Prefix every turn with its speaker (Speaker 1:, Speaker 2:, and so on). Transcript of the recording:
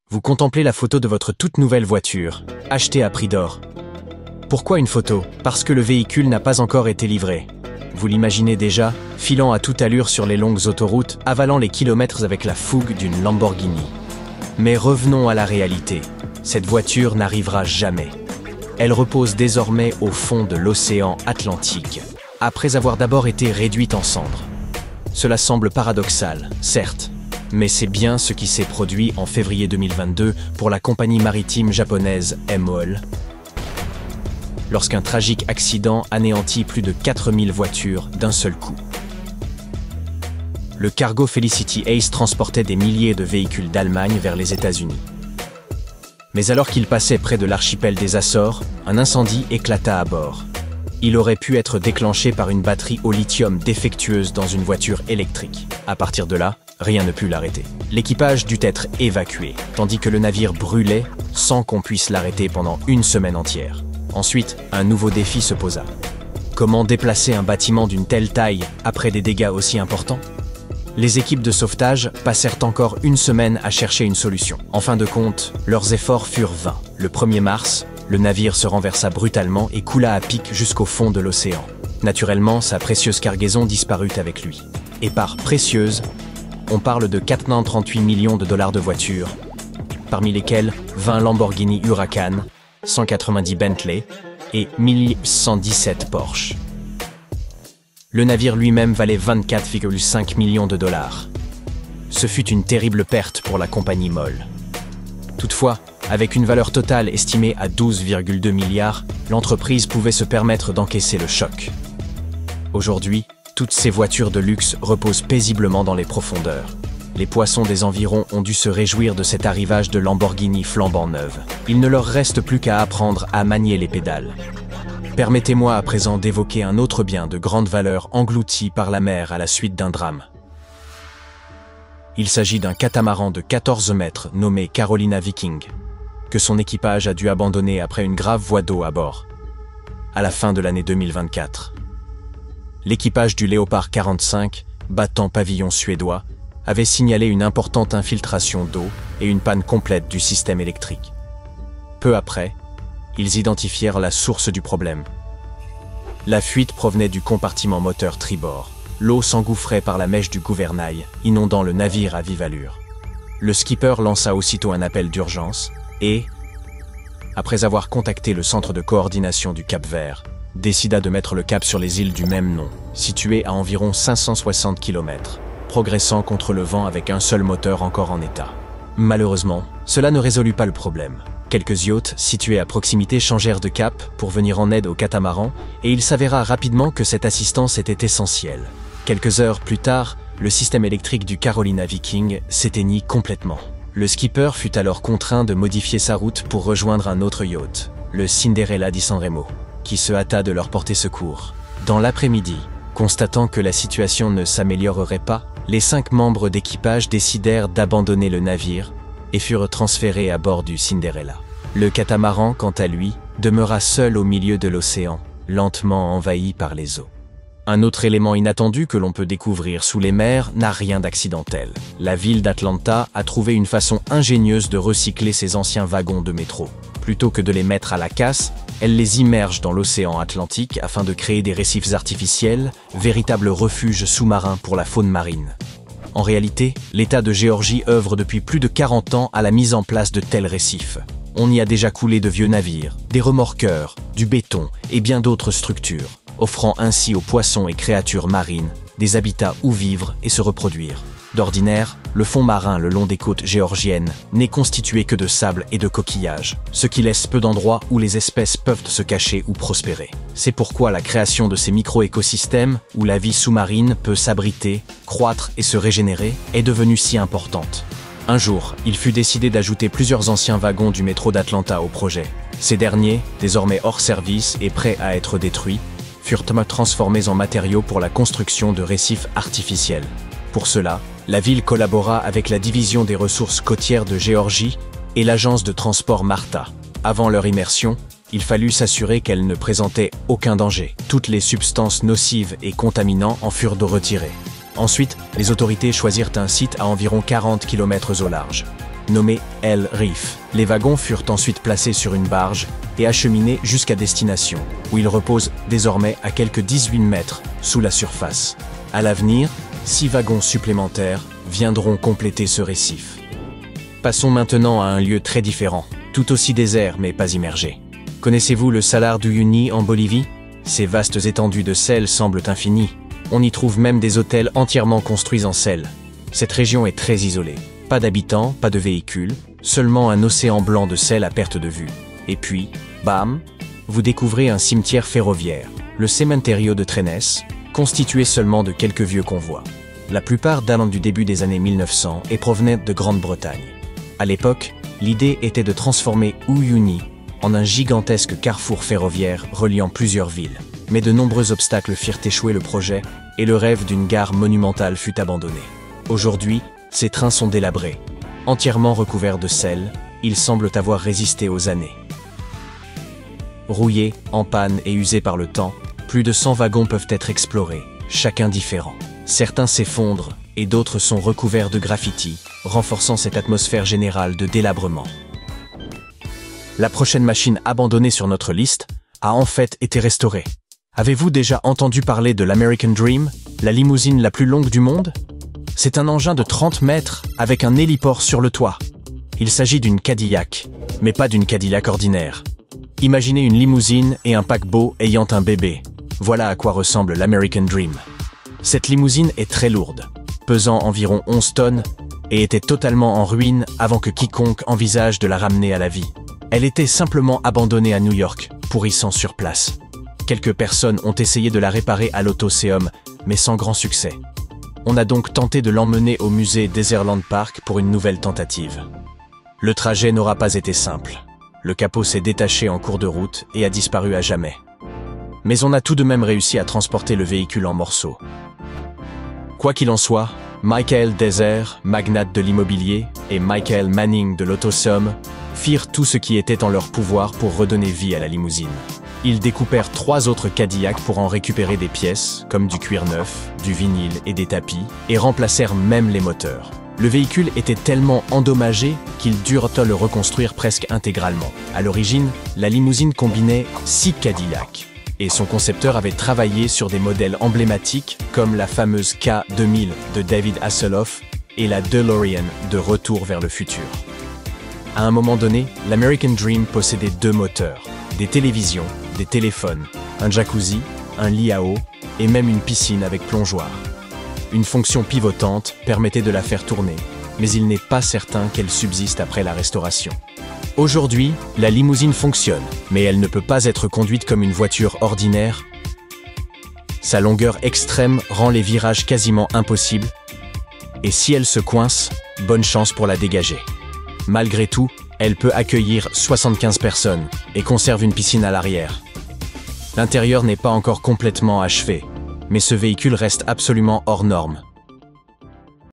Speaker 1: Vous contemplez la photo de votre toute nouvelle voiture, achetée à prix d'or. Pourquoi une photo? Parce que le véhicule n'a pas encore été livré. Vous l'imaginez déjà, filant à toute allure sur les longues autoroutes, avalant les kilomètres avec la fougue d'une Lamborghini. Mais revenons à la réalité. Cette voiture n'arrivera jamais. Elle repose désormais au fond de l'océan Atlantique, après avoir d'abord été réduite en cendres. Cela semble paradoxal, certes, mais c'est bien ce qui s'est produit en février 2022 pour la compagnie maritime japonaise MOL, lorsqu'un tragique accident anéantit plus de 4000 voitures d'un seul coup. Le cargo Felicity Ace transportait des milliers de véhicules d'Allemagne vers les États-Unis. Mais alors qu'il passait près de l'archipel des Açores, un incendie éclata à bord. Il aurait pu être déclenché par une batterie au lithium défectueuse dans une voiture électrique. À partir de là, rien ne put l'arrêter. L'équipage dut être évacué, tandis que le navire brûlait sans qu'on puisse l'arrêter pendant une semaine entière. Ensuite, un nouveau défi se posa. Comment déplacer un bâtiment d'une telle taille après des dégâts aussi importants? Les équipes de sauvetage passèrent encore une semaine à chercher une solution. En fin de compte, leurs efforts furent vains. Le 1er mars, le navire se renversa brutalement et coula à pic jusqu'au fond de l'océan. Naturellement, sa précieuse cargaison disparut avec lui. Et par précieuse, on parle de 438 millions de dollars de voitures, parmi lesquelles 20 Lamborghini Huracan, 190 Bentley et 1117 Porsche. Le navire lui-même valait 24,5 millions de dollars. Ce fut une terrible perte pour la compagnie MOL. Toutefois, avec une valeur totale estimée à 12,2 milliards, l'entreprise pouvait se permettre d'encaisser le choc. Aujourd'hui, toutes ces voitures de luxe reposent paisiblement dans les profondeurs. Les poissons des environs ont dû se réjouir de cet arrivage de Lamborghini flambant neuve. Il ne leur reste plus qu'à apprendre à manier les pédales. Permettez-moi à présent d'évoquer un autre bien de grande valeur englouti par la mer à la suite d'un drame. Il s'agit d'un catamaran de 14 mètres nommé Carolina Viking, que son équipage a dû abandonner après une grave voie d'eau à bord, à la fin de l'année 2024. L'équipage du Léopard 45, battant pavillon suédois, avait signalé une importante infiltration d'eau et une panne complète du système électrique. Peu après, ils identifièrent la source du problème. La fuite provenait du compartiment moteur tribord. L'eau s'engouffrait par la mèche du gouvernail, inondant le navire à vive allure. Le skipper lança aussitôt un appel d'urgence et, après avoir contacté le centre de coordination du Cap-Vert, décida de mettre le cap sur les îles du même nom, situées à environ 560 km, progressant contre le vent avec un seul moteur encore en état. Malheureusement, cela ne résolut pas le problème. Quelques yachts situés à proximité changèrent de cap pour venir en aide au catamaran et il s'avéra rapidement que cette assistance était essentielle. Quelques heures plus tard, le système électrique du Carolina Viking s'éteignit complètement. Le skipper fut alors contraint de modifier sa route pour rejoindre un autre yacht, le Cinderella di Sanremo, qui se hâta de leur porter secours. Dans l'après-midi, constatant que la situation ne s'améliorerait pas, les 5 membres d'équipage décidèrent d'abandonner le navire et furent transférés à bord du Cinderella. Le catamaran, quant à lui, demeura seul au milieu de l'océan, lentement envahi par les eaux. Un autre élément inattendu que l'on peut découvrir sous les mers n'a rien d'accidentel. La ville d'Atlanta a trouvé une façon ingénieuse de recycler ses anciens wagons de métro. Plutôt que de les mettre à la casse, elle les immerge dans l'océan Atlantique afin de créer des récifs artificiels, véritables refuges sous-marins pour la faune marine. En réalité, l'État de Géorgie œuvre depuis plus de 40 ans à la mise en place de tels récifs. On y a déjà coulé de vieux navires, des remorqueurs, du béton et bien d'autres structures, offrant ainsi aux poissons et créatures marines des habitats où vivre et se reproduire. D'ordinaire, le fond marin le long des côtes géorgiennes n'est constitué que de sable et de coquillages, ce qui laisse peu d'endroits où les espèces peuvent se cacher ou prospérer. C'est pourquoi la création de ces micro-écosystèmes, où la vie sous-marine peut s'abriter, croître et se régénérer, est devenue si importante. Un jour, il fut décidé d'ajouter plusieurs anciens wagons du métro d'Atlanta au projet. Ces derniers, désormais hors service et prêts à être détruits, furent transformés en matériaux pour la construction de récifs artificiels. Pour cela, la ville collabora avec la division des ressources côtières de Géorgie et l'agence de transport Marta. Avant leur immersion, il fallut s'assurer qu'elle ne présentait aucun danger. Toutes les substances nocives et contaminants en furent retirées. Ensuite, les autorités choisirent un site à environ 40 km au large. nommé El Rif. Les wagons furent ensuite placés sur une barge et acheminés jusqu'à destination, où ils reposent désormais à quelques 18 mètres sous la surface. À l'avenir, 6 wagons supplémentaires viendront compléter ce récif. Passons maintenant à un lieu très différent, tout aussi désert mais pas immergé. Connaissez-vous le Salar d'Uyuni en Bolivie? Ces vastes étendues de sel semblent infinies. On y trouve même des hôtels entièrement construits en sel. Cette région est très isolée. Pas d'habitants, pas de véhicules, seulement un océan blanc de sel à perte de vue. Et puis, bam, vous découvrez un cimetière ferroviaire, le Cementerio de Trenes, constitué seulement de quelques vieux convois. La plupart datant du début des années 1900 et provenaient de Grande-Bretagne. À l'époque, l'idée était de transformer Uyuni en un gigantesque carrefour ferroviaire reliant plusieurs villes. Mais de nombreux obstacles firent échouer le projet et le rêve d'une gare monumentale fut abandonné. Aujourd'hui, ces trains sont délabrés. Entièrement recouverts de sel, ils semblent avoir résisté aux années. Rouillés, en panne et usés par le temps, plus de 100 wagons peuvent être explorés, chacun différent. Certains s'effondrent et d'autres sont recouverts de graffitis, renforçant cette atmosphère générale de délabrement. La prochaine machine abandonnée sur notre liste a en fait été restaurée. Avez-vous déjà entendu parler de l'American Dream, la limousine la plus longue du monde? C'est un engin de 30 mètres avec un héliport sur le toit. Il s'agit d'une Cadillac, mais pas d'une Cadillac ordinaire. Imaginez une limousine et un paquebot ayant un bébé. Voilà à quoi ressemble l'American Dream. Cette limousine est très lourde, pesant environ 11 tonnes, et était totalement en ruine avant que quiconque envisage de la ramener à la vie. Elle était simplement abandonnée à New York, pourrissant sur place. Quelques personnes ont essayé de la réparer à l'Autoséum, mais sans grand succès. On a donc tenté de l'emmener au musée Dezerland Park pour une nouvelle tentative. Le trajet n'aura pas été simple. Le capot s'est détaché en cours de route et a disparu à jamais. Mais on a tout de même réussi à transporter le véhicule en morceaux. Quoi qu'il en soit, Michael Dezer, magnate de l'immobilier, et Michael Manning de l'Autoséum firent tout ce qui était en leur pouvoir pour redonner vie à la limousine. Ils découpèrent 3 autres Cadillacs pour en récupérer des pièces, comme du cuir neuf, du vinyle et des tapis, et remplacèrent même les moteurs. Le véhicule était tellement endommagé qu'ils durent le reconstruire presque intégralement. À l'origine, la limousine combinait 6 Cadillacs, et son concepteur avait travaillé sur des modèles emblématiques comme la fameuse K2000 de David Hasselhoff et la DeLorean de Retour vers le futur. À un moment donné, l'American Dream possédait 2 moteurs, des télévisions, des téléphones, un jacuzzi, un lit à eau et même une piscine avec plongeoir. Une fonction pivotante permettait de la faire tourner, mais il n'est pas certain qu'elle subsiste après la restauration. Aujourd'hui, la limousine fonctionne, mais elle ne peut pas être conduite comme une voiture ordinaire. Sa longueur extrême rend les virages quasiment impossibles, et si elle se coince, bonne chance pour la dégager. Malgré tout, elle peut accueillir 75 personnes et conserve une piscine à l'arrière. L'intérieur n'est pas encore complètement achevé, mais ce véhicule reste absolument hors norme.